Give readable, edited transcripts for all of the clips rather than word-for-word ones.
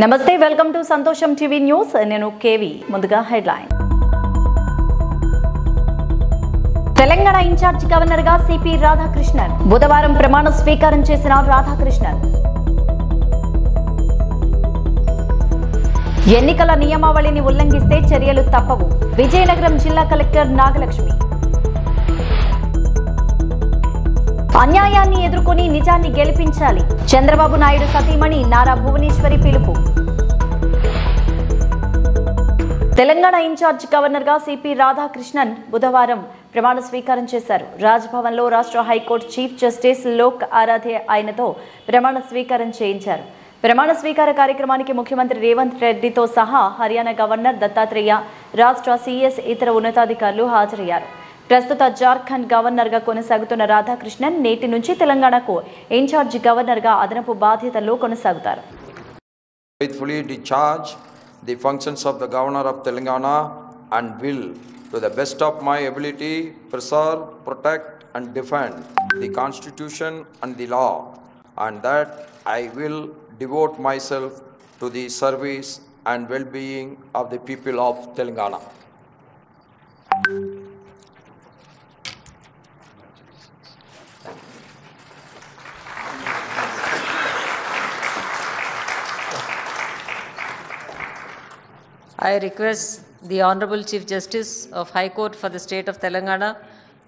నమస్తే welcome to సంతోషం TV news నేను కేవి ముందుగా హెడ్లైన్ తెలంగాణ ఇన్ఛార్జ్ గవర్నర్ గా సిపి రాధాకృష్ణన్ బుధవారం ప్రమాణ స్వీకారం చేసిన రాధాకృష్ణన్ ఎన్నికల నియమావళిని ఉల్లంఘిస్తే చర్యలు తప్పవు విజయనగరం జిల్లా కలెక్టర్ నాగలక్ష్మి అన్యాయాన్ని ఎదుర్కొని నిజాన్ని గెలిపించాలి చంద్రబాబు నాయుడు సతీమణి నారా భువనేశ్వరి పిలుపు తెలంగాణ ఇన్ఛార్జ్ గవర్నర్ గా సిపి రాధాకృష్ణన్ బుధవారం ప్రమాణ స్వీకారం చేశారు. రాజ్భవన్లో రాష్ట్ర high court chief justice Lok Aradhe ఆయనతో ప్రమాణ స్వీకారం చేయించారు. ప్రమాణ స్వీకార కార్యక్రమానికి ముఖ్యమంత్రి రేవంత్ రెడ్డితో సహా హర్యానా గవర్నర్ దత్తాత్రేయ, రాష్ట్ర సీఎస్, ఇతర ఉన్నతాధికారులు హాజరయ్యారు. ప్రస్తుత జార్ఖండ్ గవర్నర్ గా కొనసాగుతున్న రాధాకృష్ణన్ నేటి నుంచి తెలంగాణకు ఇన్ఛార్జ్ గవర్నర్ గా అదనపు బాధ్యతల్లో కొనసాగుతారు. Faithfully discharge the functions of the governor of Telangana and will, to the best of my ability, preserve, protect and defend the constitution and the law, and that I will devote myself to the service and well-being of the people of Telangana. I request the Honorable Chief Justice of High Court for the State of Telangana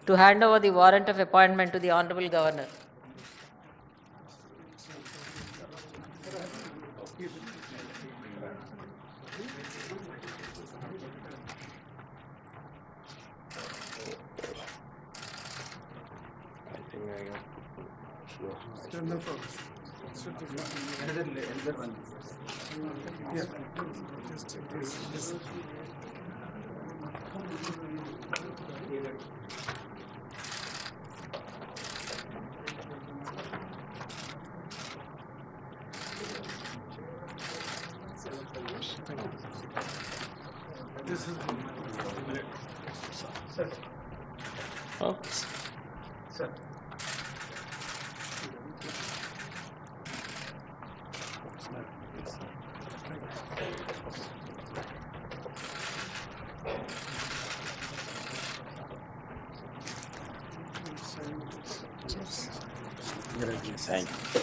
to hand over the warrant of appointment to the Honorable Governor. Thank you.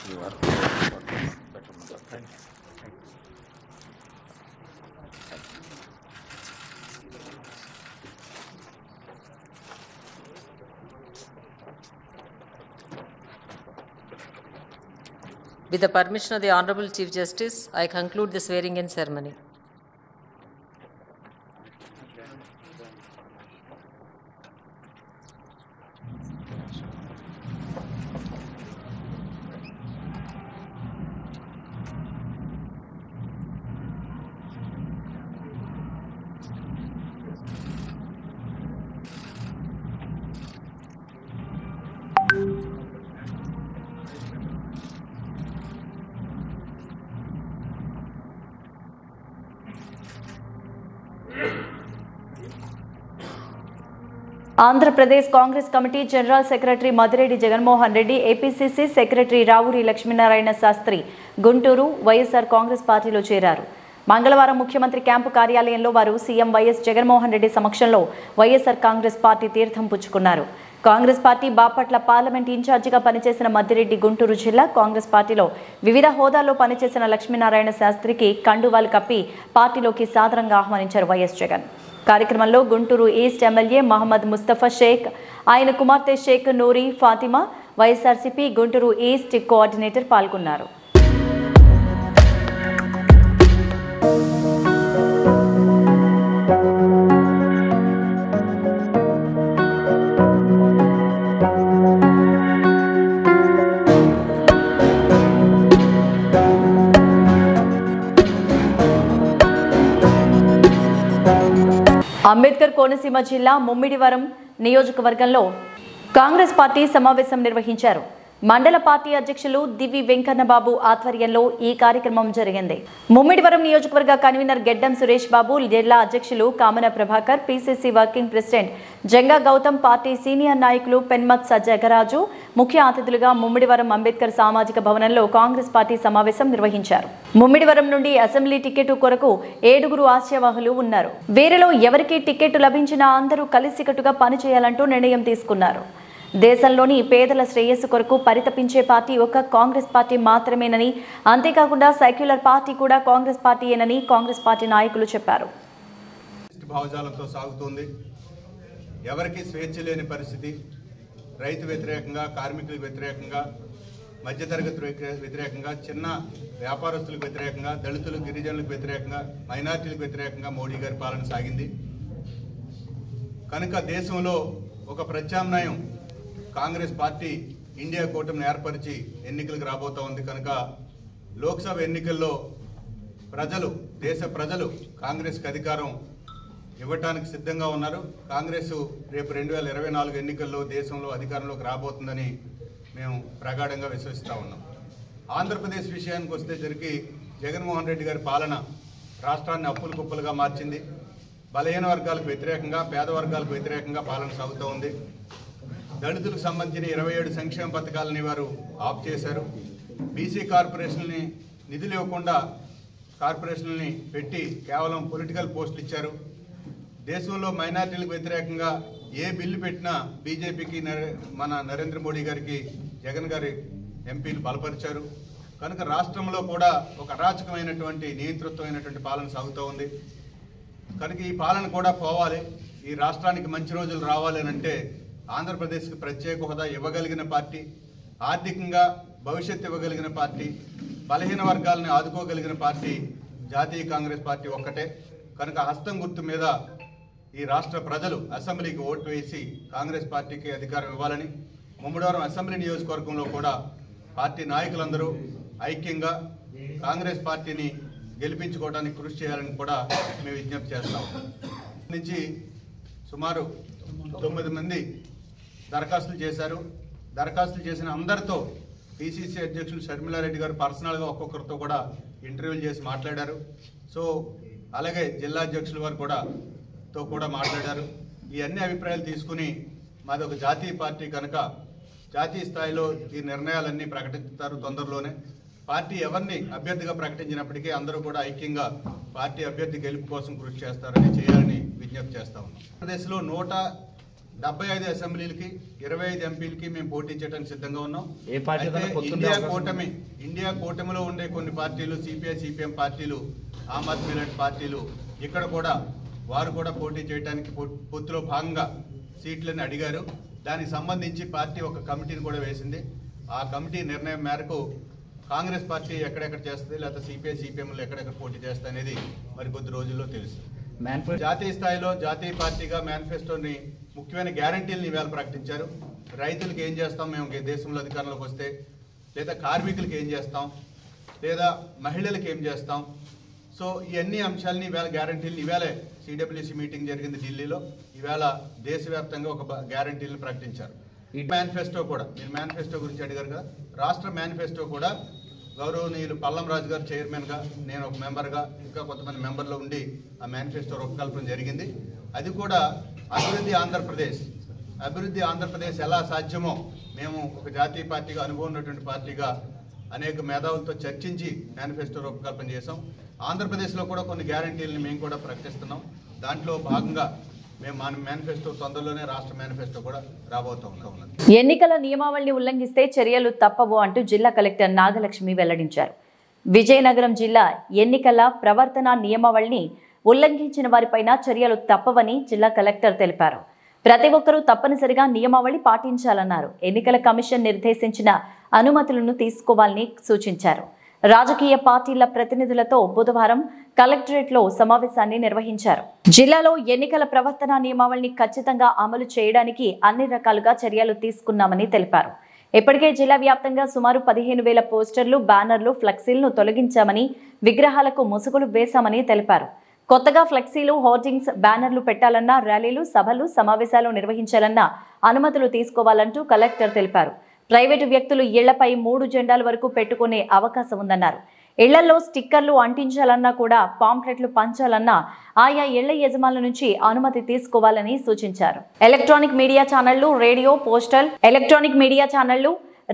You are better. With the permission of the Honorable Chief Justice, I conclude the swearing-in ceremony. Andhra Pradesh Congress committee general secretary Madireddy Jaganmohan Reddy, APCC secretary Ravuri Lakshminarayana Shastri Guntur YSR Congress పార్టీలో చేరారు. మంగళవారం ముఖ్యమంత్రి camp కార్యాలయంలో వారు CM YS Jaganmohan Reddy సమక్షంలో YSR Congress party తీర్థం పుచ్చుకున్నారు. Congress party Bapatla parliament ఇన్ఛార్జిగా పనిచేసిన మద్దిరెడ్డి గుంటూరు జిల్లా కాంగ్రెస్ పార్టీలో వివిధ హోదాల్లో పనిచేసిన లక్ష్మీనారాయణ శాస్త్రికి కండువాలు కప్పి పార్టీలోకి సాదరంగా ఆహ్వానించారు వైఎస్ జగన్. కార్యక్రమంలో గుంటూరు ఈస్ట్ ఎమ్మెల్యే మహమ్మద్ ముస్తఫా షేక్, ఆయన కుమార్తె షేక్ నూరి ఫాతిమా, వైఎస్ఆర్సీపీ గుంటూరు ఈస్ట్ కోఆర్డినేటర్ పాల్గొన్నారు. అంబేద్కర్ కోనసీమ జిల్లా ముమ్మిడివరం నియోజకవర్గంలో కాంగ్రెస్ పార్టీ సమావేశం నిర్వహించారు. మండల పార్టీ అధ్యక్షులు దివి వెంకన్నబాబు ఆధ్వర్యంలో ఈ కార్యక్రమం జరిగింది. ముమ్మిడివరం నియోజకవర్గ కన్వీనర్ గెడ్డం సురేష్ బాబు, జిల్లా అధ్యక్షులు Kamana Prabhakar, PCC working president Janga Gautam, party senior నాయకులు పెన్మత్ జగరాజు ముఖ్య అతిథులుగా ముమ్మిడివరం అంబేద్కర్ సామాజిక భవనంలో కాంగ్రెస్ పార్టీ సమావేశం నిర్వహించారు. ముమ్మిడివరం నుండి అసెంబ్లీ టికెట్ కొరకు 7 ఆశావాహులు ఉన్నారు. వీరిలో ఎవరికి టికెట్ లభించినా అందరూ కలిసికట్టుగా పనిచేయాలంటూ నిర్ణయం తీసుకున్నారు. దేశంలోని పేదల శ్రేయస్సు కొరకు పరితపించే పార్టీ ఒక కాంగ్రెస్ పార్టీ మాత్రమేనని, అంతేకాకుండా సెక్యులర్ పార్టీ కూడా కాంగ్రెస్ పార్టీయేనని కాంగ్రెస్ పార్టీ నాయకులు చెప్పారు. భావజాలంతో సాగుతుంది. ఎవరికి స్వేచ్ఛ లేని పరిస్థితి. రైతు వ్యతిరేకంగా, కార్మికులకు వ్యతిరేకంగా, మధ్యతరగతి వ్యతిరేకంగా, చిన్న వ్యాపారస్తులకు వ్యతిరేకంగా, దళితులు, గిరిజనులకు వ్యతిరేకంగా, మైనార్టీలకు వ్యతిరేకంగా మోడీ గారి పాలన సాగింది. కనుక దేశంలో ఒక ప్రత్యామ్నాయం కాంగ్రెస్ పార్టీ ఇండియా కూటమిని ఏర్పరిచి ఎన్నికలకు రాబోతా ఉంది. కనుక లోక్సభ ఎన్నికల్లో దేశ ప్రజలు కాంగ్రెస్కి అధికారం ఇవ్వటానికి సిద్ధంగా ఉన్నారు. కాంగ్రెస్ రేపు 2024 ఎన్నికల్లో దేశంలో అధికారంలోకి రాబోతుందని మేము ప్రగాఢంగా విశ్వసిస్తూ ఉన్నాం. ఆంధ్రప్రదేశ్ విషయానికి వస్తే జగన్మోహన్ రెడ్డి గారి పాలన రాష్ట్రాన్ని అప్పుల కుప్పలుగా మార్చింది. బలహీన వర్గాలకు వ్యతిరేకంగా, పేద వర్గాలకు వ్యతిరేకంగా పాలన సాగుతూ ఉంది. దళితులకు సంబంధించిన 27 సంక్షేమ పథకాలని వారు ఆఫ్ చేశారు. బీసీ కార్పొరేషన్ని నిధులు ఇవ్వకుండా కార్పొరేషన్ని పెట్టి కేవలం పొలిటికల్ పోస్టులు ఇచ్చారు. దేశంలో మైనార్టీలకు వ్యతిరేకంగా ఏ బిల్లు పెట్టినా బీజేపీకి, మన నరేంద్ర మోడీ గారికి జగన్ గారి ఎంపీలు బలపరిచారు. కనుక రాష్ట్రంలో కూడా ఒక అరాచకమైనటువంటి, నియంతృత్వమైనటువంటి పాలన సాగుతూ ఉంది. కనుక ఈ పాలన కూడా పోవాలి. ఈ రాష్ట్రానికి మంచి రోజులు రావాలి అని అంటే ఆంధ్రప్రదేశ్కి ప్రత్యేక హోదా ఇవ్వగలిగిన పార్టీ, ఆర్థికంగా భవిష్యత్తు ఇవ్వగలిగిన పార్టీ, బలహీన వర్గాలను ఆదుకోగలిగిన పార్టీ జాతీయ కాంగ్రెస్ పార్టీ ఒక్కటే. కనుక హస్తం గుర్తు మీద ఈ రాష్ట్ర ప్రజలు అసెంబ్లీకి ఓటు వేసి కాంగ్రెస్ పార్టీకి అధికారం ఇవ్వాలని, ముమ్మిడివరం అసెంబ్లీ నియోజకవర్గంలో కూడా పార్టీ నాయకులందరూ ఐక్యంగా కాంగ్రెస్ పార్టీని గెలిపించుకోవడానికి కృషి చేయాలని కూడా మేము విజ్ఞప్తి చేస్తాం. నుంచి సుమారు 9 మంది దరఖాస్తులు చేశారు. దరఖాస్తులు చేసిన అందరితో పిసిసి అధ్యక్షులు షర్మిలారెడ్డి గారు పర్సనల్గా ఒక్కొక్కరితో కూడా ఇంటర్వ్యూలు చేసి మాట్లాడారు. సో అలాగే జిల్లా అధ్యక్షుల వారు కూడా మాట్లాడారు. ఈ అన్ని అభిప్రాయాలు తీసుకుని మాది ఒక జాతీయ పార్టీ కనుక జాతీయ స్థాయిలో ఈ నిర్ణయాలన్నీ ప్రకటిస్తారు తొందరలోనే. పార్టీ ఎవరిని అభ్యర్థిగా ప్రకటించినప్పటికీ అందరూ కూడా ఐక్యంగా పార్టీ అభ్యర్థి గెలుపు కోసం కృషి చేయాలని విజ్ఞప్తి చేస్తా ఉన్నాం. ఆంధ్రప్రదేశ్లో 175 అసెంబ్లీలకి 25 ఎంపీలకి మేము పోటీ చేయడానికి సిద్ధంగా ఉన్నాం. ఇండియా కూటమిలో ఉండే కొన్ని పార్టీలు, సిపిఐ, సిపిఎం పార్టీలు, ఆమ్ ఆద్మీ లాంటి పార్టీలు ఇక్కడ కూడా వారు కూడా పోటీ చేయడానికి పొత్తులో భాగంగా సీట్లని అడిగారు. దానికి సంబంధించి పార్టీ ఒక కమిటీని కూడా వేసింది. ఆ కమిటీ నిర్ణయం మేరకు కాంగ్రెస్ పార్టీ ఎక్కడెక్కడ చేస్తుంది, లేకపోతే సిపిఐ, సిపిఎంలు ఎక్కడెక్కడ పోటీ చేస్తాయి అనేది మరి కొద్ది రోజుల్లో తెలుస్తుంది. జాతీయ స్థాయిలో జాతీయ పార్టీగా మేనిఫెస్టోని ముఖ్యమైన గ్యారంటీలను ఇవాళ ప్రకటించారు. రైతులకు ఏం చేస్తాం మేము దేశంలో అధికారంలోకి వస్తే, లేదా కార్మికులకు ఏం చేస్తాం, లేదా మహిళలకు ఏం చేస్తాం. సో ఈ అన్ని అంశాలని ఇవాళ గ్యారంటీలను ఇవాళ సిడబ్ల్యూసి మీటింగ్ జరిగింది ఢిల్లీలో. ఇవాళ దేశవ్యాప్తంగా ఒక గ్యారంటీలను ప్రకటించారు. ఈ మేనిఫెస్టో కూడా, మీరు మేనిఫెస్టో గురించి అడిగారు కదా, రాష్ట్ర మేనిఫెస్టో కూడా గౌరవనీయులు పల్లం రాజు గారు చైర్మన్గా, నేను ఒక మెంబర్గా, ఇంకా కొంతమంది మెంబర్లు ఉండి ఆ మేనిఫెస్టో రూపకల్పన జరిగింది. అది కూడా అభివృద్ధి ఆంధ్రప్రదేశ్ ఎలా సాధ్యమో మేము ఒక జాతీయ పార్టీగా, అనుభవం ఉన్నటువంటి పార్టీగా అనేక మేధావులతో చర్చించి మేనిఫెస్టో రూపకల్పన చేసాం. ఆంధ్రప్రదేశ్లో కూడా కొన్ని గ్యారంటీలను మేము కూడా ప్రకటిస్తున్నాం. దాంట్లో భాగంగా మేము మన మేనిఫెస్టో తొందరలోనే రాష్ట్ర మేనిఫెస్టో కూడా రాబోతూ ఉన్నాం. ఎన్నికల నియమావళిని ఉల్లంఘిస్తే చర్యలు తప్పవు అంటూ జిల్లా కలెక్టర్ నాగలక్ష్మి వెల్లడించారు. విజయనగరం జిల్లా ఎన్నికల ప్రవర్తన నియమావళిని ఉల్లంఘించిన వారిపైన చర్యలు తప్పవని జిల్లా కలెక్టర్ తెలిపారు. ప్రతి ఒక్కరూ తప్పనిసరిగా నియమావళి పాటించాలన్నారు. ఎన్నికల కమిషన్ నిర్దేశించిన అనుమతులను తీసుకోవాలని సూచించారు. రాజకీయ పార్టీల ప్రతినిధులతో బుధవారం కలెక్టరేట్లో సమావేశాన్ని నిర్వహించారు. జిల్లాలో ఎన్నికల ప్రవర్తన నియమావళిని ఖచ్చితంగా అమలు చేయడానికి అన్ని రకాలుగా చర్యలు తీసుకున్నామని తెలిపారు. ఇప్పటికే జిల్లా వ్యాప్తంగా సుమారు 15,000 పోస్టర్లు, బ్యానర్లు, ఫ్లెక్సీలను తొలగించామని, విగ్రహాలకు ముసుగులు వేశామని తెలిపారు. కొత్తగా ఫ్లెక్సీలు, హోర్డింగ్స్, బ్యానర్లు పెట్టాలన్నా, ర్యాలీలు, సభలు, సమావేశాలు నిర్వహించాలన్నా అనుమతులు తీసుకోవాలంటూ కలెక్టర్ తెలిపారు. ప్రైవేటు వ్యక్తులు ఇళ్లపై 3 జెండాల వరకు పెట్టుకునే అవకాశం ఉందన్నారు. ఇళ్లలో స్టిక్కర్లు అంటించాలన్నా కూడా పాంప్లెట్లు పంచాలన్నా ఆయా ఇళ్ల యజమానుల నుంచి అనుమతి తీసుకోవాలని సూచించారు. ఎలక్ట్రానిక్ మీడియా ఛానళ్లు,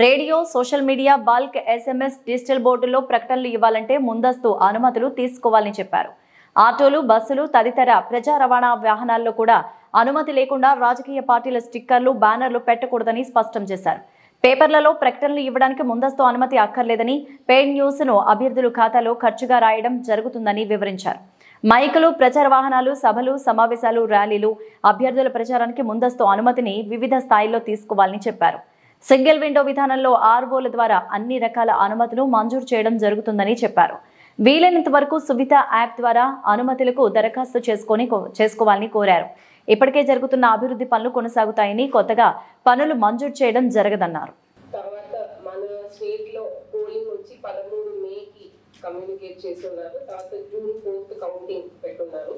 radio, social media, bulk SMS, digital బోర్డుల్లో ప్రకటనలు ఇవ్వాలంటే ముందస్తు అనుమతులు తీసుకోవాలని చెప్పారు. ఆటోలు, బస్సులు తదితర ప్రజా రవాణా వాహనాల్లో కూడా అనుమతి లేకుండా రాజకీయ పార్టీల స్టిక్కర్లు, బ్యానర్లు పెట్టకూడదని స్పష్టం చేశారు. పేపర్లలో ప్రకటనలు ఇవ్వడానికి ముందస్తు అనుమతి అక్కర్లేదని, పెయిడ్ న్యూస్ను అభ్యర్థుల ఖాతాలో ఖర్చుగా రాయడం జరుగుతుందని వివరించారు. మైకులు, ప్రచార వాహనాలు, సభలు, సమావేశాలు, ర్యాలీలు, అభ్యర్థుల ప్రచారానికి ముందస్తు అనుమతిని వివిధ స్థాయిల్లో తీసుకోవాలని చెప్పారు. సింగిల్ విండో విధానంలో ROల ద్వారా అన్ని రకాల అనుమతులు మంజూరు చేయడం జరుగుతుందని చెప్పారు. వీలైనంత వరకు సువిధ యాప్ ద్వారా అనుమతులకు దరఖాస్తు చేసుకోవాలని కోరారు. ఇప్పటికే జరుగుతున్న అభివృద్ధి పనులు కొనసాగుతాయని, కొత్తగా పనులు మంజూరు చేయడం జరగదన్నారు. తర్వాత మన స్టేట్ లో పోలింగ్ వచ్చి 13 మేకి కమ్యూనికేట్ చేస్తున్నారు. తర్వాత జూన్ 4th కౌంటింగ్ పెట్టున్నారు.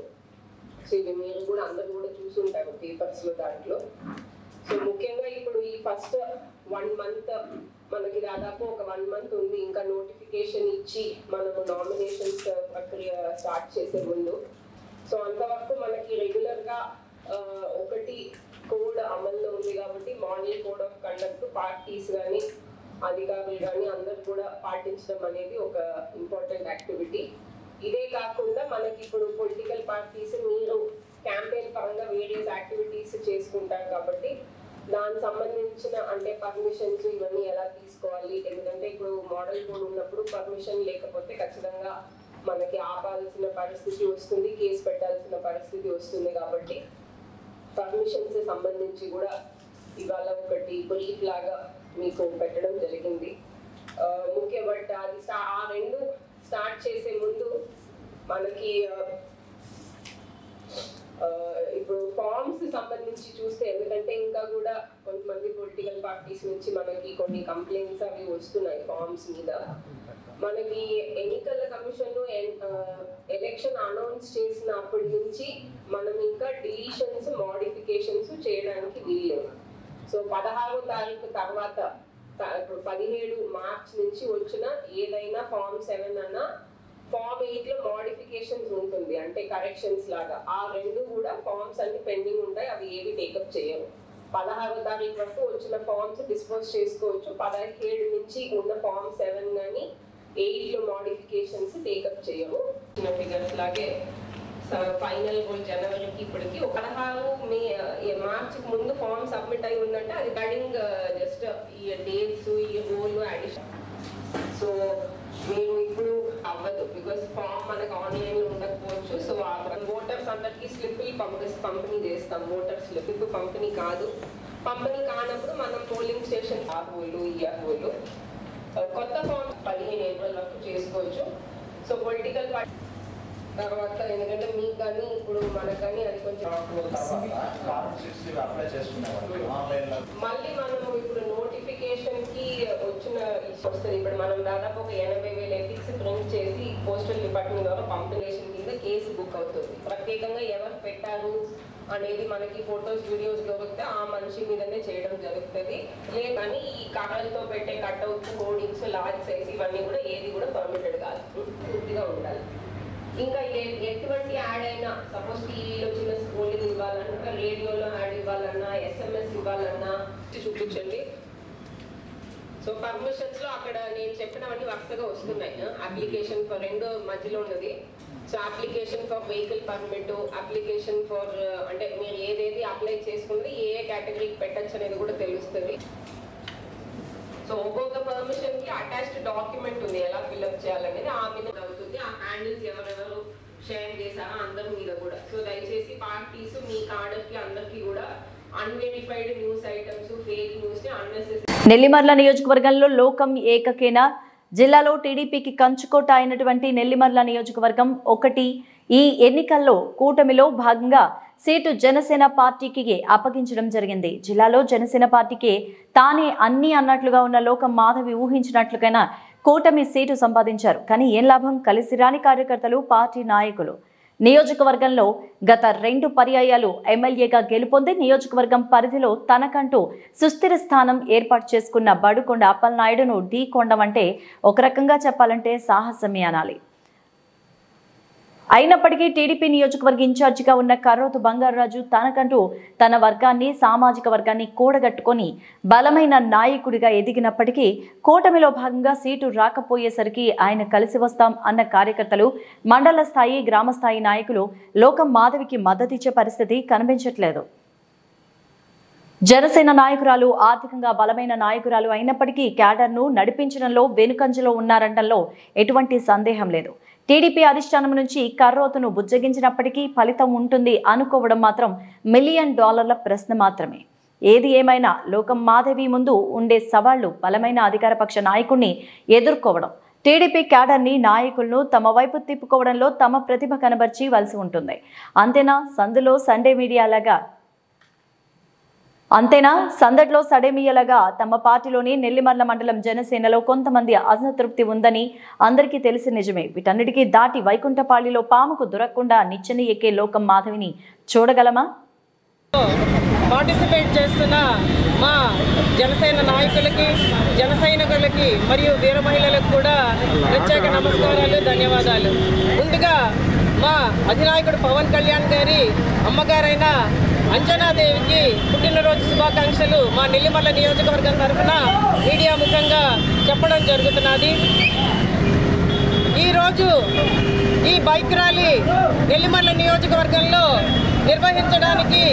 సో ఇది మీరు కూడా అందరూ కూడా చూసుంటారు పేపర్స్ లో దాంట్లో. సో ముఖ్యంగా ఇప్పుడు ఈ ఫస్ట్ 1 month మనకి దాదాపు ఒక 1 month ఉంది ఇంకా నోటిఫికేషన్ ఇచ్చి మనము నామినేషన్స్ ప్రక్రియ స్టార్ట్ చేసే ముందు. సో అంతవరకు మనకి రెగ్యులర్ గా ఒకటి కోడ్ అమల్లో ఉంది కాబట్టి model code of conduct parties కానీ అధికారులు కానీ అందరు కూడా పాటించడం అనేది ఒక ఇంపార్టెంట్ యాక్టివిటీ. ఇదే కాకుండా మనకి ఇప్పుడు పొలిటికల్ పార్టీస్ మీరు క్యాంపెయిన్ పరంగా వేరియస్ యాక్టివిటీస్ చేసుకుంటారు కాబట్టి దానికి సంబంధించిన అంటే పర్మిషన్స్ ఇవన్నీ ఎలా తీసుకోవాలి, ఎందుకంటే ఇప్పుడు మోడల్ కోడ్ ఉన్నప్పుడు పర్మిషన్ లేకపోతే ఖచ్చితంగా మనకి ఆపాల్సిన పరిస్థితి వస్తుంది, కేసు పెట్టాల్సిన పరిస్థితి వస్తుంది. కాబట్టి పర్మిషన్స్ సంబంధించి కూడా ఇవాళ ఒకటి బ్రీఫ్ లాగా మీకు పెట్టడం జరిగింది. ముఖ్య బట్ అది ఆ రెండు స్టార్ట్ చేసే ముందు మనకి ఇప్పుడు ఫార్మ్స్ సంబంధించి చూస్తే, ఎందుకంటే ఇంకా కూడా కొంతమంది పొలిటికల్ పార్టీస్ నుంచి మనకి కొన్ని కంప్లైంట్స్ అవి వస్తున్నాయి ఫార్మ్స్ మీద. మనకి ఎన్నికల కమిషన్ ఎలక్షన్ అనౌన్స్ చేసినప్పటి నుంచి మనం ఇంకా డిలీషన్స్, మోడిఫికేషన్స్ చేయడానికి వీల్లేదు. సో 16వ తారీఖు తర్వాత 17 మార్చ్ నుంచి వచ్చిన ఏదైనా ఫార్మ్ 7 అన్నా ఫార్మ్ 8లో మోడిఫికేషన్స్ ఉంటుంది, అంటే కరెక్షన్స్ లాగా. ఆ రెండు కూడా ఫార్మ్స్ అన్ని పెండింగ్ ఉంటాయి, అవి ఏవి టేకప్ చేయరు. 16వ తారీఖు వరకు వచ్చిన ఫార్మ్స్ డిస్పోజ్ చేసుకోవచ్చు. 17 నుంచి ఉన్న ఫార్మ్ 7 కానీ 8లో మోడిఫికేషన్స్ టేకప్ చేయరు. ఫిగర్స్ లాగే ఫైనల్ జనవరికి ఇప్పటికి 16 మార్చి ముందు ఫార్మ్ సబ్మిట్ అయి ఉందంటే అది కడింగ్ జస్ట్ ఈ డేట్స్, ఈ రోల్ అడిషన్. సో మీరు ఇప్పుడు అవ్వదు, బికాస్ ఫామ్ మనకు ఆన్లైన్ లో ఉండకపోవచ్చు. సో ఓటర్స్ అందరికి స్లిప్లు పంపిణీ చేస్తాం. ఓటర్ స్లిప్ పంపిణీ కాదు, పంపిణీ కానప్పుడు మనం పోలింగ్ స్టేషన్ ROలు, EROలు కొత్త ఫామ్ 15 ఏప్రిల్ వరకు చేసుకోవచ్చు. సో పొలిటికల్ పార్టీ తర్వాత ఎందుకంటే మీకు కానీ ఇప్పుడు మనకు కానీ అది కొంచెం మళ్ళీ మనము ఇప్పుడు నోటిఫికేషన్ కి వచ్చిన వస్తుంది. ఇప్పుడు మనం దాదాపు ఒక 80,000 ఎథిక్స్ ప్రింట్ చేసి పోస్టల్ డిపార్ట్మెంట్ ద్వారా పంపిణేషన్ కింద కేసు బుక్ అవుతుంది. ప్రత్యేకంగా ఎవరు పెట్టారు అనేది మనకి ఫొటోస్, వీడియోస్ దొరికితే ఆ మనిషి మీదనే చేయడం జరుగుతుంది. లేదని ఈ కర్రలతో పెట్టే కట్అవుట్స్, హోర్డింగ్స్, లార్జ్ సైజ్ ఇవన్నీ కూడా ఏది కూడా పర్మిటెడ్ కాదు, పూర్తిగా ఉండాలి. ఇంకా ఎటువంటి యాడ్ అయినా సపోజ్ టీవీలో చిన్న స్క్రోలింగ్ ఇవ్వాలన్నా, రేడియోలో యాడ్ ఇవ్వాలన్నా, SMS ఇవ్వాలన్నా చూపించండి. సో పర్మిషన్స్ లో అక్కడ నేను చెప్పినవన్నీ వరుసగా వస్తున్నాయి. అప్లికేషన్ ఫర్ రెండు మధ్యలో ఉన్నది. So application for vehicle permit, application for అంటే మీరు ఏదేది అప్లై చేసుకుంటే ఏ కేటగిరీకి పెట్టచ్చు అనేది కూడా తెలుస్తుంది. సో ఒక్కొక్క పర్మిషన్ కి అటాచ్డ్ డాక్యుమెంట్ ఉంది, ఎలా ఫిల్అప్ చేయాలనేది ఆ మీద అవుతుంది. ఆ హ్యాండిల్స్ ఎవరెవరు షేర్ చేశారో అందరి మీద కూడా. సో దయచేసి పార్టీస్ మీ కార్డర్కి అందరికీ కూడా unverified news items, fake news ని అన్నెసెసరీ. నెల్లిమర్ల నియోజకవర్గంలో లోకం ఏకకేన. జిల్లాలో టీడీపీకి కంచుకోట అయినటువంటి నెల్లిమర్ల నియోజకవర్గం 1 ఈ ఎన్నికల్లో కూటమిలో భాగంగా సీటు జనసేన పార్టీకి అప్పగించడం జరిగింది. జిల్లాలో జనసేన పార్టీకి తానే అన్ని అన్నట్లుగా ఉన్న లోకం మాధవి ఊహించినట్లుగానే కూటమి సీటు సంపాదించారు. కానీ ఏం లాభం? కలిసి రాని కార్యకర్తలు, పార్టీ నాయకులు. నియోజకవర్గంలో గత 2 పర్యాయాలు ఎమ్మెల్యేగా గెలుపొంది నియోజకవర్గం పరిధిలో తనకంటూ సుస్థిర స్థానం ఏర్పాటు చేసుకున్న బడుకొండ అప్పలనాయుడును ఢీకొండమంటే ఒక రకంగా చెప్పాలంటే సాహసమే అనాలి. అయినప్పటికీ టీడీపీ నియోజకవర్గ ఇన్ఛార్జిగా ఉన్న కర్రోతు బంగారరాజు తనకంటూ తన వర్గాన్ని సామాజిక వర్గాన్ని కూడగట్టుకొని బలమైన నాయకుడిగా ఎదిగినప్పటికీ కూటమిలో భాగంగా సీటు రాకపోయేసరికి ఆయన కలిసి వస్తాం అన్న కార్యకర్తలు, మండల స్థాయి గ్రామ స్థాయి నాయకులు లోకం మాధవికి మద్దతిచ్చే పరిస్థితి కనిపించట్లేదు. జనసేన నాయకురాలు ఆర్థికంగా బలమైన నాయకురాలు అయినప్పటికీ క్యాడర్ను నడిపించడంలో వెనుకంజలో ఉన్నారనడంలో ఎటువంటి సందేహం లేదు. టీడీపీ అధిష్టానం నుంచి కర్రోతును బుజ్జగించినప్పటికీ ఫలితం ఉంటుంది అనుకోవడం మాత్రం $1 మిలియన్ ప్రశ్న మాత్రమే. ఏది ఏమైనా లోకం మాధవి ముందు ఉండే సవాళ్లు బలమైన అధికారపక్ష నాయకుడిని ఎదుర్కోవడం, టీడీపీ క్యాడర్ని నాయకులను తమ వైపు తిప్పుకోవడంలో తమ ప్రతిభ కనబర్చి వలసి ఉంటుంది. అంతేనా సందడిలో సడేమియలాగా తమ పార్టీలోని నెల్లిమర్ల మండలం జనసేనలో కొంతమంది అసంతృప్తి ఉందని అందరికీ తెలిసి నిజమే. వీటన్నిటికీ దాటి వైకుంఠపాళిలో పాముకు దొరకకుండా నిచ్చెన ఎక్కే లోకం మాధవిని చూడగలమా? పార్టిసిపేట్ చేస్తున్న మా జనసేన నాయకులకి, జన సైనికులకి మరియు వీర మహిళలకు కూడా ప్రత్యేక నమస్కారాలు, ధన్యవాదాలు. ముందుగా మా అధినాయకుడు పవన్ కళ్యాణ్ గారి అమ్మగారైన అంజనాదేవికి పుట్టినరోజు శుభాకాంక్షలు మా నెల్లిమర్ల నియోజకవర్గం తరఫున మీడియా ముఖంగా చెప్పడం జరుగుతున్నది. ఈరోజు ఈ బైక్ ర్యాలీ నెల్లిమర్ల నియోజకవర్గంలో నిర్వహించడానికి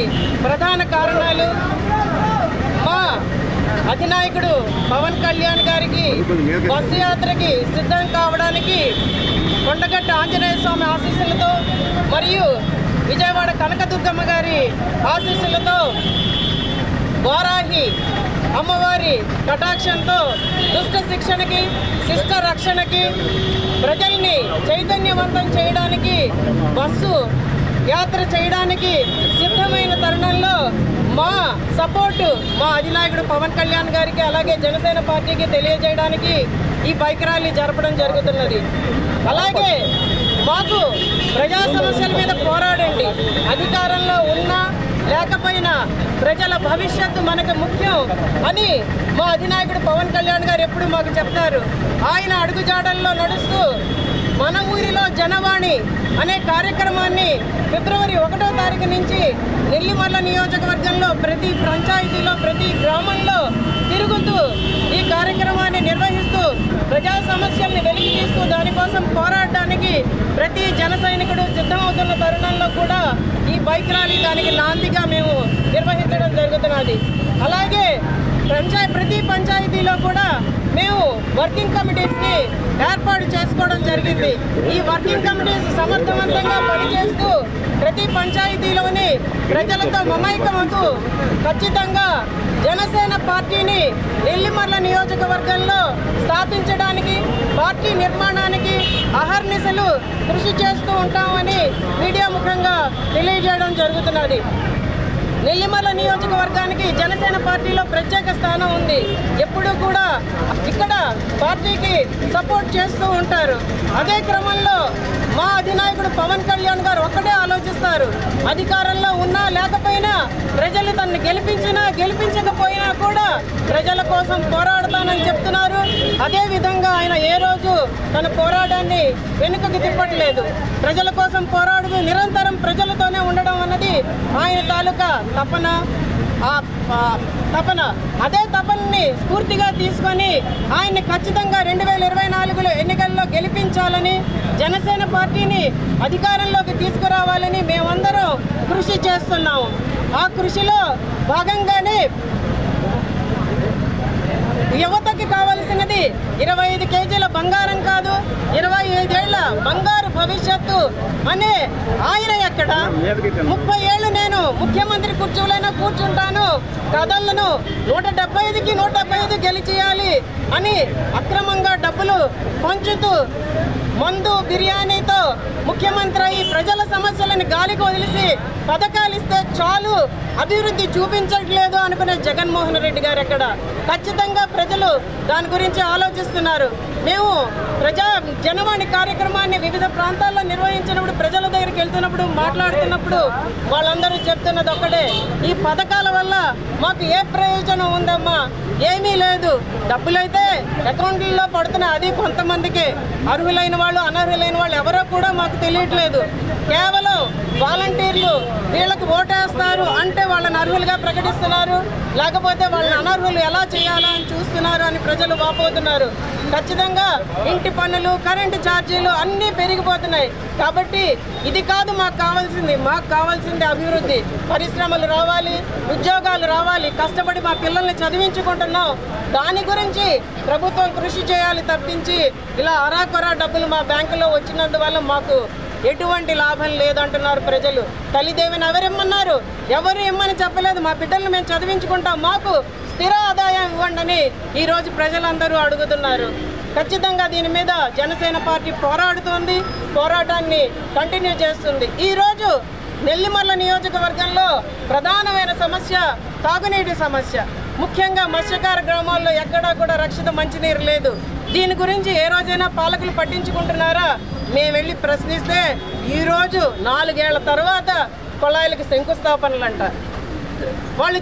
ప్రధాన కారణాలు మా అధినాయకుడు పవన్ కళ్యాణ్ గారికి బస్సు యాత్రకి సిద్ధం కావడానికి కొండగట్ట ఆంజనేయ స్వామి ఆశీస్సులతో మరియు విజయవాడ కనకదుర్గమ్మ గారి ఆశీస్సులతో వారాహి అమ్మవారి కటాక్షంతో దుష్ట శిక్షణకి, శిష్ట రక్షణకి, ప్రజల్ని చైతన్యవంతం చేయడానికి బస్సు యాత్ర చేయడానికి సిద్ధమైన తరుణంలో మా సపోర్టు మా అధినాయకుడు పవన్ కళ్యాణ్ గారికి అలాగే జనసేన పార్టీకి తెలియజేయడానికి ఈ బైక్ ర్యాలీ జరపడం జరుగుతున్నది. అలాగే మాకు ప్రజా సమస్యల మీద పోరాడండి, అధికారంలో ఉన్నా లేకపోయినా ప్రజల భవిష్యత్తు మనకు ముఖ్యం అని మా అధినాయకుడు పవన్ కళ్యాణ్ గారు ఎప్పుడు మాకు చెప్తారు. ఆయన అడుగుజాడల్లో నడుస్తూ మన ఊరిలో జనవాణి అనే కార్యక్రమాన్ని ఫిబ్రవరి 1వ తారీఖు నుంచి నెల్లిమర్ల నియోజకవర్గంలో ప్రతి పంచాయతీలో ప్రతి గ్రామంలో తిరుగుతూ ఈ కార్యక్రమాన్ని నిర్వహిస్తూ ప్రజా సమస్యల్ని వెలికి తీస్తూ దానికోసం పోరాడడానికి ప్రతి జన సైనికుడు సిద్ధమవుతున్న తరుణంలో కూడా ఈ బైక్ ర్యాలీ దానికి నాందిగా మేము నిర్వహించడం జరుగుతున్నది. అలాగే ప్రతి పంచాయతీలో కూడా మేము వర్కింగ్ కమిటీస్ని ఏర్పాటు చేసుకోవడం జరిగింది. ఈ వర్కింగ్ కమిటీస్ సమర్థవంతంగా పనిచేస్తూ ప్రతి పంచాయతీలోని ప్రజలతో మమైకమవుతూ ఖచ్చితంగా జనసేన పార్టీని నెల్లిమర్ల నియోజకవర్గంలో స్థాపించడానికి, పార్టీ నిర్మాణానికి అహర్నిశలు కృషి చేస్తూ ఉంటామని మీడియా ముఖంగా తెలియజేయడం జరుగుతున్నది. నెల్లిమర్ల నియోజకవర్గానికి జనసేన పార్టీలో ప్రత్యేక స్థానం ఉంది. ఎప్పుడూ కూడా ఇక్కడ పార్టీకి సపోర్ట్ చేస్తూ ఉంటారు. అదే క్రమంలో మా అధినాయకుడు పవన్ కళ్యాణ్ గారు ఒక్కటే ఆలోచిస్తారు, అధికారంలో ఉన్నా లేకపోయినా ప్రజలు తనని గెలిపించినా గెలిపించకపోయినా కూడా ప్రజల కోసం పోరాడతానని చెప్తున్నారు. అదేవిధంగా ఆయన ఏ రోజు తన పోరాటాన్ని వెనుకకి తిప్పట్లేదు. ప్రజల కోసం పోరాడుతూ నిరంతరం ప్రజలతోనే ఉండడం అన్నది ఆయన తాలూకా తపన. అదే తపనని స్ఫూర్తిగా తీసుకొని ఆయన్ని ఖచ్చితంగా 2024 ఎన్నికల్లో గెలిపించాలని, జనసేన పార్టీని అధికారంలోకి తీసుకురావాలని మేమందరం కృషి చేస్తున్నాము. ఆ కృషిలో భాగంగానే యువతకి కావాల్సినది 25 కేజీల బంగారం కాదు, 25 ఏళ్ల బంగారు భవిష్యత్తు అనే ఆయన ఎక్కడ 30 ఏళ్ళు నేను ముఖ్యమంత్రి కుర్చీలైనా కూర్చుంటాను, కథలను 175కి 175 గెలిచేయాలి అని అక్రమంగా డబ్బులు పంచుతూ మందు బిర్యానీతో ముఖ్యమంత్రి అయి ప్రజల సమస్యలను గాలికి వదిలేసి పథకాలు ఇస్తే చాలు, అభివృద్ధి చూపించట్లేదు అనుకునే జగన్మోహన్ రెడ్డి గారు ఎక్కడ? ఖచ్చితంగా ప్రజలు దాని గురించి ఆలోచిస్తున్నారు. మేము జనవాణి కార్యక్రమాన్ని వివిధ ప్రాంతాల్లో నిర్వహించినప్పుడు ప్రజల దగ్గరికి వెళ్తున్నప్పుడు మాట్లాడుతున్నప్పుడు వాళ్ళందరూ చెప్తున్నది ఒక్కటే, ఈ పథకాల వల్ల మాకు ఏ ప్రయోజనం ఉందమ్మా, ఏమీ లేదు. డబ్బులైతే అకౌంట్లలో పడుతున్నాయి, అది కొంతమందికి. అర్హులైన వాళ్ళు అనర్హులైన వాళ్ళు ఎవరో కూడా మాకు తెలియట్లేదు. కేవలం వాలంటీర్లు వీళ్ళకి ఓటేస్తారు అంటే వాళ్ళని అర్హులుగా ప్రకటిస్తున్నారు, లేకపోతే వాళ్ళని అనర్హులు ఎలా చేయాలా అని చూస్తున్నారు అని ప్రజలు వాపోతున్నారు. ఖచ్చితంగా ఇంటి పన్నులు, కరెంటు ఛార్జీలు అన్నీ పెరిగిపోతున్నాయి. కాబట్టి ఇది కాదు మాకు కావాల్సింది అభివృద్ధి. పరిశ్రమలు రావాలి, ఉద్యోగాలు రావాలి, కష్టపడి మా పిల్లల్ని చదివించుకుంటున్నాం. దాని గురించి ప్రభుత్వం కృషి చేయాలి తప్పించి ఇలా అరాకొరా డబ్బులు మా బ్యాంకులో వచ్చినందువల్ల మాకు ఎటువంటి లాభం లేదంటున్నారు ప్రజలు. తల్లిదేవిని ఎవరిమ్మన్నారు? ఎవరు ఇమ్మని చెప్పలేదు. మా బిడ్డలను మేము చదివించుకుంటాం, మాకు స్థిర ఆదాయం ఇవ్వండి అని ఈరోజు ప్రజలందరూ అడుగుతున్నారు. ఖచ్చితంగా దీని మీద జనసేన పార్టీ పోరాడుతోంది, పోరాటాన్ని కంటిన్యూ చేస్తుంది. ఈరోజు నెల్లిమర్ల నియోజకవర్గంలో ప్రధానమైన సమస్య తాగునీటి సమస్య. ముఖ్యంగా మత్స్యకార గ్రామాల్లో ఎక్కడా కూడా రక్షిత మంచినీరు లేదు. దీని గురించి ఏ రోజైనా పాలకులు పట్టించుకుంటున్నారా? మేము వెళ్ళి ప్రశ్నిస్తే ఈరోజు 4 ఏళ్ల తర్వాత కొళాయిలకి శంకుస్థాపనలంట. వాళ్ళు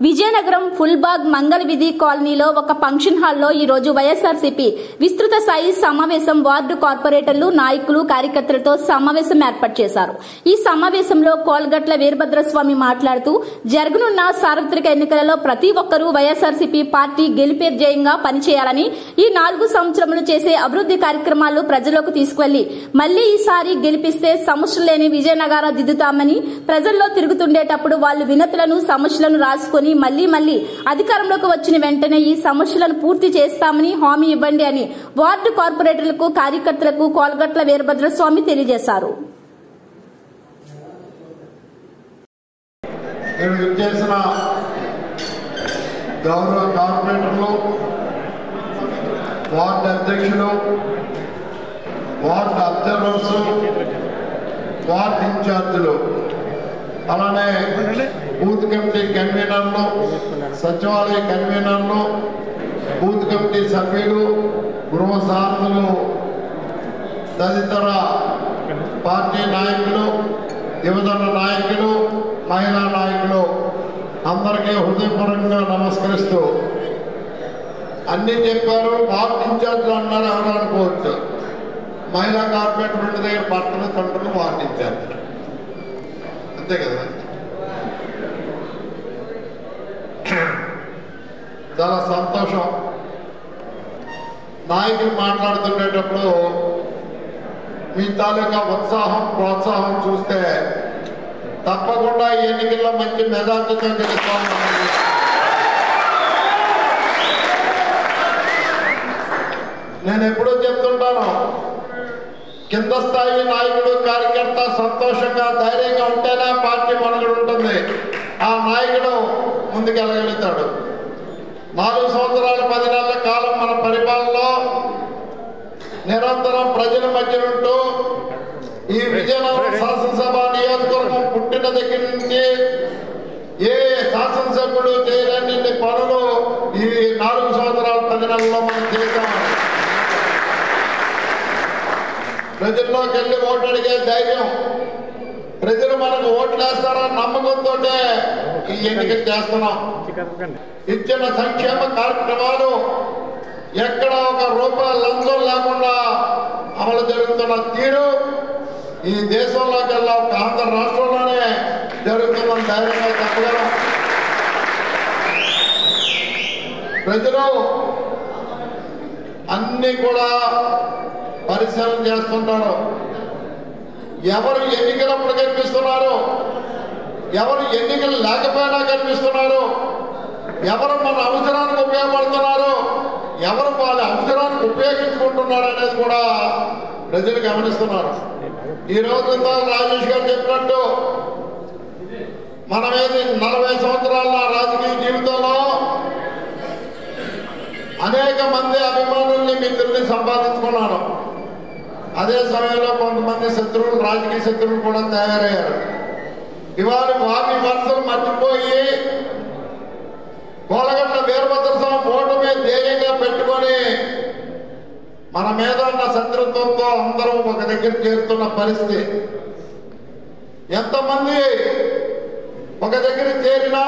విజయనగరం ఫుల్బాగ్ మంగళ విధి కాలనీలో ఒక ఫంక్షన్ హాల్లో ఈ రోజు వైఎస్ఆర్సీపీ విస్తృత స్థాయి సమావేశం వార్డు కార్పొరేటర్లు, నాయకులు, కార్యకర్తలతో సమావేశం ఏర్పాటు చేశారు. ఈ సమావేశంలో కోల్గట్ల వీరభద్రస్వామి మాట్లాడుతూ జరగనున్న సార్వత్రిక ఎన్నికలలో ప్రతి ఒక్కరూ వైఎస్ఆర్సీపీ పార్టీ గెలిపే ధ్యేయంగా పనిచేయాలని, ఈ 4 సంవత్సరములు చేసే అభివృద్ధి కార్యక్రమాలు ప్రజలకు తీసుకువెళ్లి మళ్లీ ఈసారి గెలిపిస్తే సమస్యలు లేని విజయనగరం దిద్దుతామని, ప్రజల్లో తిరుగుతుండేటప్పుడు వాళ్ళు వినతులను, సమస్యలను రాసుకుని మళ్లీ అధికారంలోకి వచ్చిన వెంటనే ఈ సమస్యలను పూర్తి చేస్తామని హామీ ఇవ్వండి అని వార్డు కార్పొరేటర్లకు, కార్యకర్తలకు కోల్గట్ల వీరభద్రస్వామి తెలియజేశారు. గౌరవ కార్పొరేటర్లు, వార్డు అధ్యక్షులు, వార్డు అబ్జర్వర్స్, వార్డు ఇన్ఛార్జీలు, అలానే బూత్ కమిటీ కన్వీనర్లు, సచివాలయ కన్వీనర్లు, బూత్ కమిటీ సభ్యులు, గృహ సారథులు, తదితర పార్టీ నాయకులు, యువజన నాయకులు, మహిళా నాయకులు అందరికీ హృదయపూర్వకంగా నమస్కరిస్తూ, అన్నీ చెప్పారు. వార్డు ఇన్ఛార్జ్లు అన్నారు, ఎవరు అనుకోవచ్చు. మహిళా కార్పొరేటర్ ఇంటి దగ్గర భర్తలు తండ్రులు వార్డు ఇన్ఛార్జ్, అంతే కదా. చాలా సంతోషం. నాయకులు మాట్లాడుతుండేటప్పుడు మీ తాలూకా ఉత్సాహం, ప్రోత్సాహం చూస్తే తప్పకుండా ఎన్నికల్లో మంచి మెజార్టీతో గెలుస్తామని నేను ఎప్పుడూ చెప్తుంటాను. కింద స్థాయి నాయకుడు, కార్యకర్త సంతోషంగా, ధైర్యంగా ఉంటేనే పార్టీ మనుగడ ఉంటుంది. ఆ నాయకుడు ముందుకెళ్ళగలుగుతాడు. 4 సంవత్సరాలు 10 నెలల కాలం మన పరిపాలనలో నిరంతరం ప్రజల మధ్య ఉంటూ ఈ విజయనగరం శాసనసభ నియోజకవర్గం పుట్టిన దగ్గర నుంచి ఏ శాసనసభ్యుడు చేయలేని పనులు ఈ 4 సంవత్సరాలు 10 నెలల్లో మనం చేశాం. ప్రజల్లోకి వెళ్ళి ఓటు అడిగే ధైర్యం, ప్రజలు మనకు ఓట్లు వేస్తారని నమ్మకంతో ఈ ఎన్నికలు చేస్తున్నాం. ఇచ్చిన సంక్షేమ కార్యక్రమాలు ఎక్కడ ఒక రూపాయి లంచం లేకుండా అమలు జరుగుతున్న తీరు ఈ దేశంలోకెల్లా ఒక ఆంధ్ర రాష్ట్రంలోనే జరుగుతుందని ధైర్యంగా చెప్పగలం. ప్రజలు అన్ని కూడా పరిశీలన చేస్తుంటారు. ఎవరు ఎన్నికలప్పుడు కనిపిస్తున్నారు, ఎవరు ఎన్నికలు లేకపోయినా కనిపిస్తున్నారు, ఎవరు మన అవసరానికి ఉపయోగపడుతున్నారు, ఎవరు వాళ్ళ అవసరానికి ఉపయోగించుకుంటున్నారు అనేది కూడా ప్రజలు గమనిస్తున్నారు. ఈ రోజు రాజేష్ గారు చెప్పినట్టు మనమేది 40 సంవత్సరాల రాజకీయ జీవితంలో అనేక మంది అభిమానుల్ని, మిత్రుల్ని సంపాదించుకున్నాను. అదే సమయంలో కొంతమంది శత్రువులు, రాజకీయ శత్రువులు కూడా తయారయ్యారు. ఇవాళ వారి వరుసలు మర్చిపోయి కోలగట్ల వీరభద్రస్వామి ఓటమి ధైర్యంగా పెట్టుకొని మన మీద ఉన్న శత్రుత్వంతో అందరూ ఒక దగ్గర చేరుతున్న పరిస్థితి. ఎంతమంది ఒక దగ్గర చేరినా,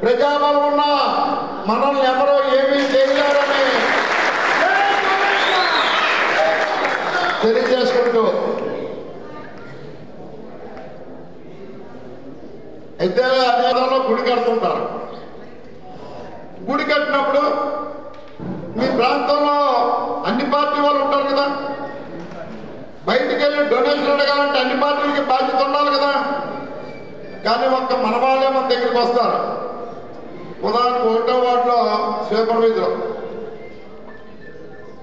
ప్రజాబలం ఉన్నా మనల్ని ఎవరో ఏమీ చేయలేరని తెలియజేసుకుంటూ, అయితే అనేకలో గుడి కడుతుంటారు. గుడి కట్టినప్పుడు మీ ప్రాంతంలో అన్ని పార్టీ వాళ్ళు ఉంటారు కదా, బయటికి వెళ్ళి డొనేషన్ అడగాలంటే అన్ని పార్టీలకి బాధ్యత ఉండాలి కదా. కానీ ఒక్క మన వాళ్ళే మన దగ్గరికి వస్తారు. ఉదాహరణకు 1వ వార్డులో స్వీపర్ వీధిలో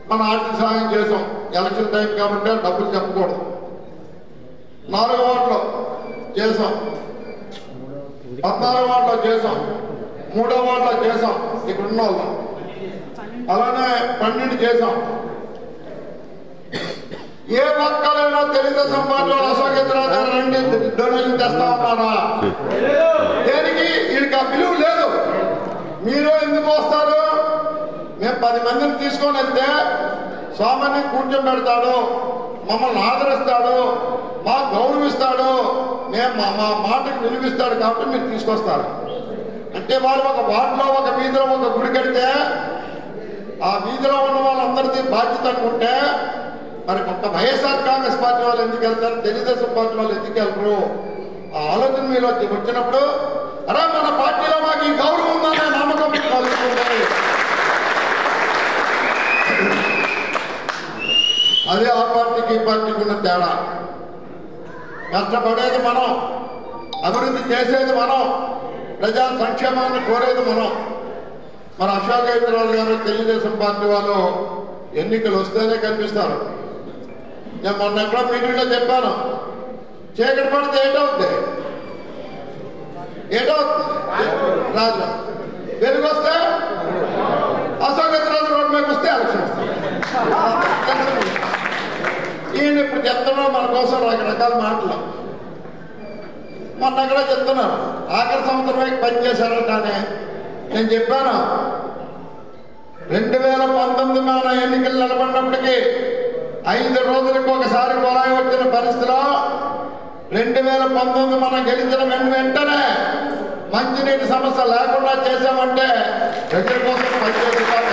మన ఆర్థిక సహాయం చేసాం. ఎలక్షన్ టైం కాబట్టి డబ్బులు చెప్పకూడదు. 4వ వార్డులో చేసాం, 14వ వార్డులో చేసాం, 3వ వార్డులో చేసాం, ఇక్కడ ఉన్న వాళ్ళం. అలానే 12 చేసాం. ఏ ఒక్కరైనా తెలుగుదేశం పార్టీలో అశోకేంద్రరావు రండి డొనేషన్ తెస్తా ఉన్నారా? దేనికి? వీడికి ఆ విలువ లేదు. మీరు ఎందుకు వస్తారు? మేము 10 మందిని తీసుకొని వెళ్తే స్వామిని కూర్చోబెడతాడు, మమ్మల్ని ఆదరిస్తాడు, మా గౌరవిస్తాడు, మేము మా మాటకు విలువిస్తాడు కాబట్టి మీరు తీసుకొస్తారు. అంటే వారు ఒక వార్డులో, ఒక వీధిలో ఒక గుడి కడితే ఆ వీధిలో ఉన్న వాళ్ళందరిది బాధ్యత అనుకుంటే మరి ఒక్క వైఎస్ఆర్ కాంగ్రెస్ పార్టీ వాళ్ళు ఎందుకు వెళ్తారు, తెలుగుదేశం పార్టీ వాళ్ళు ఎందుకు వెళ్తారు? ఆ ఆలోచన మీరు వచ్చినప్పుడు అరే మన పార్టీలో మాకు ఈ గౌరవం ఉందనే నమ్మకం కలుగుతుంది. అదే ఆ పార్టీకి ఈ పార్టీకి ఉన్న తేడా. కష్టపడేది మనం, అభివృద్ధి చేసేది మనం, ప్రజా సంక్షేమాన్ని కోరేది మనం. మరి అశోకేంద్రరావు గారు తెలుగుదేశం పార్టీ వాళ్ళు ఎన్నికలు వస్తేనే కనిపిస్తారు. నేను మొన్న ఎక్కడో మీటింగ్లో చెప్పాను, చీకటి పడితే ఏటవుతుంది? రాజు వెలుగు వస్తే అశోకేంద్రరావు రోడ్డు మీద వస్తే ఎలక్షన్ వస్తుంది. ఈయన ఇప్పుడు చెప్తున్నాడు మన కోసం రకరకాల మాటలు. మొన్న ఎక్కడో చెప్తున్నారు ఆఖరి సంవత్సరమే పనిచేశారంటానే. నేను చెప్పాను 2019 మన ఎన్నికలు నిలబడినప్పటికీ 5 రోజులకు ఒకసారి కొలాయి వచ్చిన పరిస్థితిలో 2019 మనం గెలిచిన వెంటనే మంచినీటి సమస్య లేకుండా చేశామంటే ప్రజల కోసం పనిచేస్తున్నారు.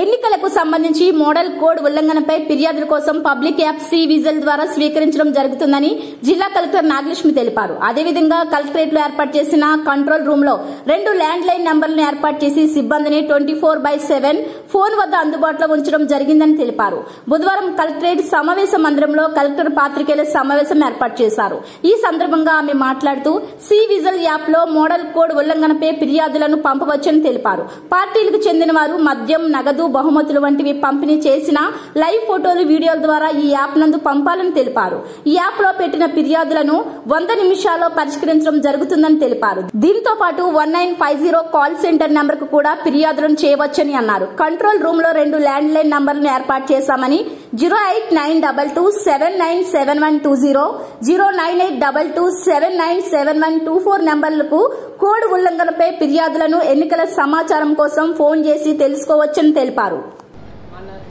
ఎన్నికలకు సంబంధించి మోడల్ కోడ్ ఉల్లంఘనపై ఫిర్యాదుల కోసం పబ్లిక్ యాప్ సి విజిల్ ద్వారా స్వీకరించడం జరుగుతుందని జిల్లా కలెక్టర్ నాగలక్ష్మి తెలిపారు. అదేవిధంగా కలెక్టరేట్ లో ఏర్పాటు చేసిన కంట్రోల్ రూమ్ లో 2 ల్యాండ్ లైన్ నంబర్లను ఏర్పాటు చేసి సిబ్బందిని 24/7 ఫోన్ వద్ద అందుబాటులో ఉంచడం జరిగిందని తెలిపారు. బుధవారం కలెక్టరేట్ సమావేశ మందిరంలో కలెక్టర్ పాత్రికేయుల సమావేశం ఏర్పాటు చేశారు. ఈ సందర్భంగా ఆమె మాట్లాడుతూ సి విజిల్ యాప్ లో మోడల్ కోడ్ ఉల్లంఘనపై ఫిర్యాదులను పంపవచ్చని తెలిపారు. పార్టీలకు చెందిన వారు మద్యం, నగదు, బహుమతులు వంటివి పంపిణీ చేసిన లైవ్ ఫోటోలు, వీడియోల ద్వారా ఈ యాప్ నందు పంపాలని తెలిపారు. ఈ యాప్ లో పెట్టిన ఫిర్యాదులను 100 నిమిషాల్లో పరిష్కరించడం జరుగుతుందని తెలిపారు. దీంతో పాటు 1950 కాల్ సెంటర్ నెంబర్ కు కూడా ఫిర్యాదులను చేయవచ్చని అన్నారు. కంట్రోల్ రూమ్ లో 2 ల్యాండ్ లైన్ నంబర్లను ఏర్పాటు చేశామని 08922797120, 09822797124 నెంబర్లకు కోడ్ ఉల్లంఘనపై ఫిర్యాదులను ఎన్నికల సమాచారం కోసం ఫోన్ చేసి తెలుసుకోవచ్చని తెలిపారు.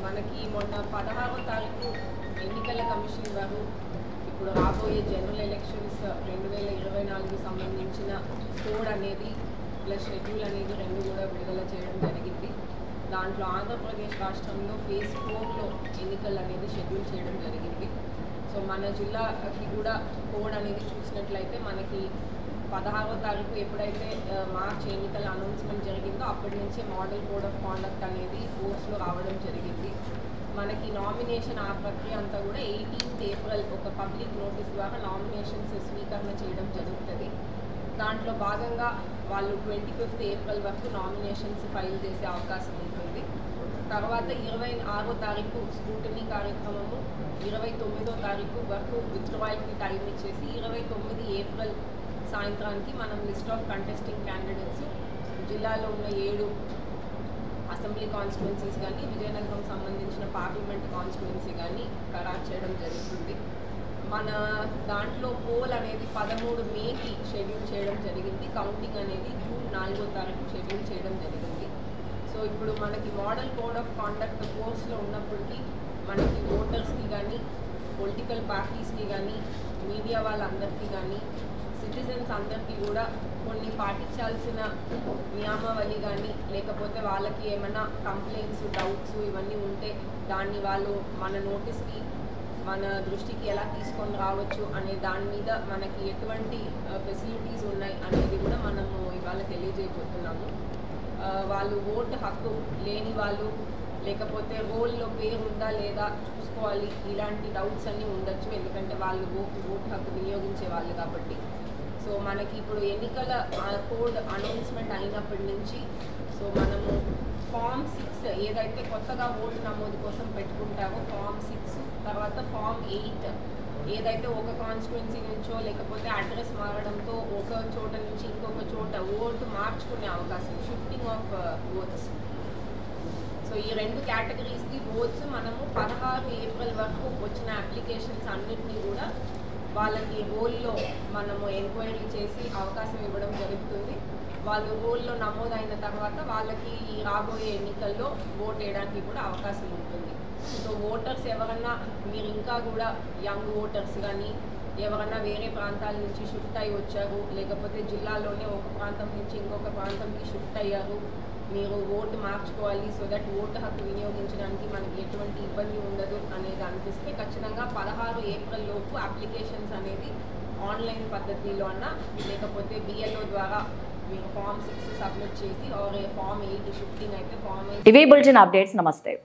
మనకి మొన్న 16వ తారీఖు ఎన్నికల కమిషన్ వారు ఇప్పుడు రాబోయే జనరల్ ఎలక్షన్స్ 2024 సంబంధించిన కోడ్ అనేది ప్లస్ షెడ్యూల్ అనేది 2 కూడా విడుదల చేయడం జరిగింది. దాంట్లో ఆంధ్రప్రదేశ్ రాష్ట్రంలో ఫేజ్ 4లో ఎన్నికలు అనేది షెడ్యూల్ చేయడం జరిగింది. సో మన జిల్లాకి కూడా కోడ్ అనేది చూసినట్లయితే మనకి 16వ తారీఖు ఎప్పుడైతే మార్చ్ ఎన్నికల అనౌన్స్మెంట్ జరిగిందో అప్పటి నుంచే మోడల్ కోడ్ ఆఫ్ కాండక్ట్ అనేది ఫోర్స్లో రావడం జరిగింది. మనకి నామినేషన్ ఆ ప్రక్రియ అంతా కూడా 18th ఏప్రిల్ ఒక పబ్లిక్ నోటీస్ ద్వారా నామినేషన్స్ స్వీకరణ చేయడం జరుగుతుంది. దాంట్లో భాగంగా వాళ్ళు 25th ఏప్రిల్ వరకు నామినేషన్స్ ఫైల్ చేసే అవకాశం ఉంటుంది. తర్వాత 26వ తారీఖు స్క్రూటినీ కార్యక్రమము, 29వ తారీఖు వరకు విత్డ్రాయల్కి టైం ఇచ్చేసి 29 ఏప్రిల్ సాయంత్రానికి మనం లిస్ట్ ఆఫ్ కంటెస్టింగ్ క్యాండిడేట్స్ జిల్లాలో ఉన్న 7 అసెంబ్లీ కాన్స్టిట్యున్సీస్ కానీ విజయనగరం సంబంధించిన పార్లమెంట్ కాన్స్టిట్యున్సీ కానీ ఖరారు చేయడం జరుగుతుంది. మన దాంట్లో పోల్ అనేది 13 మేకి షెడ్యూల్ చేయడం జరిగింది. కౌంటింగ్ అనేది జూన్ 4వ తారీఖు షెడ్యూల్ చేయడం జరిగింది. సో ఇప్పుడు మనకి మోడల్ కోడ్ ఆఫ్ కాండక్ట్ కోర్స్లో ఉన్నప్పటికీ మనకి ఓటర్స్కి కానీ పొలిటికల్ పార్టీస్కి కానీ మీడియా వాళ్ళందరికీ కానీ సిటిజన్స్ అందరికీ కూడా కొన్ని పాటించాల్సిన నియమావళి కానీ లేకపోతే వాళ్ళకి ఏమైనా కంప్లైంట్స్, డౌట్స్ ఇవన్నీ ఉంటే దాన్ని వాళ్ళు మన నోటీస్కి మన దృష్టికి ఎలా తీసుకొని రావచ్చు అనే దాని మీద మనకి ఎటువంటి ఫెసిలిటీస్ ఉన్నాయి అనేది కూడా మనము ఇవాళ తెలియజేయబోతున్నాము. వాళ్ళు ఓటు హక్కు లేని వాళ్ళు లేకపోతే రోల్లో పేరు ఉందా లేదా చూసుకోవాలి, ఇలాంటి డౌట్స్ అన్నీ ఉండొచ్చు. ఎందుకంటే వాళ్ళు ఓటు హక్కు వినియోగించే వాళ్ళు కాబట్టి. సో మనకి ఇప్పుడు ఎన్నికల కోడ్ అనౌన్స్మెంట్ అయినప్పటి నుంచి సో మనము ఫామ్ 6 ఏదైతే కొత్తగా ఓటు నమోదు కోసం పెట్టుకుంటారో ఫామ్ 6 తర్వాత ఫామ్ 8 ఏదైతే ఒక కాన్స్టిట్యున్సీ నుంచో లేకపోతే అడ్రస్ మారడంతో ఒక చోట నుంచి ఇంకొక చోట ఓటు మార్చుకునే అవకాశం, షిఫ్టింగ్ ఆఫ్ ఓట్స్. సో ఈ 2 కేటగిరీస్కి ఓట్స్ మనము 16 ఏప్రిల్ వరకు వచ్చిన అప్లికేషన్స్ అన్నింటినీ కూడా వాళ్ళకి రోల్లో మనము ఎంక్వైరీ చేసి అవకాశం ఇవ్వడం జరుగుతుంది. వాళ్ళు రోల్లో నమోదైన తర్వాత వాళ్ళకి ఈ రాబోయే ఎన్నికల్లో ఓట్ వేయడానికి కూడా అవకాశం ఉంటుంది. సో ఓటర్స్ ఎవరన్నా మీరు ఇంకా కూడా యంగ్ ఓటర్స్ కానీ ఎవరన్నా వేరే ప్రాంతాల నుంచి షిఫ్ట్ అయ్యి వచ్చారు లేకపోతే జిల్లాలోనే ఒక ప్రాంతం నుంచి ఇంకొక ప్రాంతంకి షిఫ్ట్ అయ్యారు, మీరు ఓటు మార్చుకోవాలి సో దట్ ఓటు హక్కు వినియోగించడానికి మనకి ఎటువంటి ఇబ్బంది ఉండదు అనేది అనిపిస్తే ఖచ్చితంగా 16 ఏప్రిల్ లోపు అప్లికేషన్స్ అనేది ఆన్లైన్ పద్ధతిలో అన్నా లేకపోతే బిఎల్ఓ ద్వారా మీరు ఫామ్ 6 సబ్మిట్ చేసి ఆర్ ఫామ్ 8 షిఫ్టింగ్ అయితే ఫామ్ 8 టీవీ బులెటిన్ అప్డేట్స్. నమస్తే.